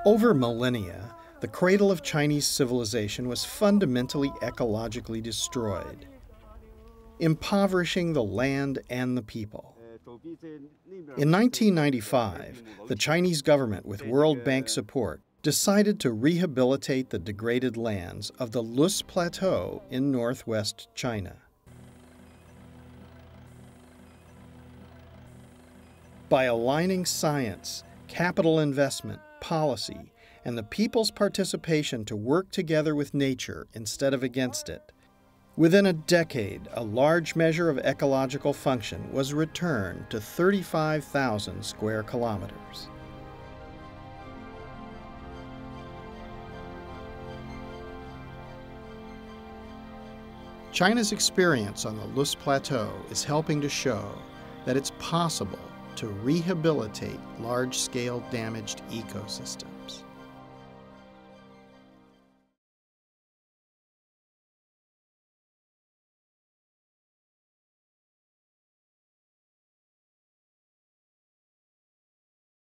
Over millennia, the cradle of Chinese civilization was fundamentally ecologically destroyed, impoverishing the land and the people. In 1995, the Chinese government, with World Bank support, decided to rehabilitate the degraded lands of the Lus Plateau in northwest China. By aligning science, capital investment, policy, and the people's participation to work together with nature instead of against it, within a decade, a large measure of ecological function was returned to 35,000 square kilometers. China's experience on the Lus Plateau is helping to show that it's possible to rehabilitate large-scale damaged ecosystems.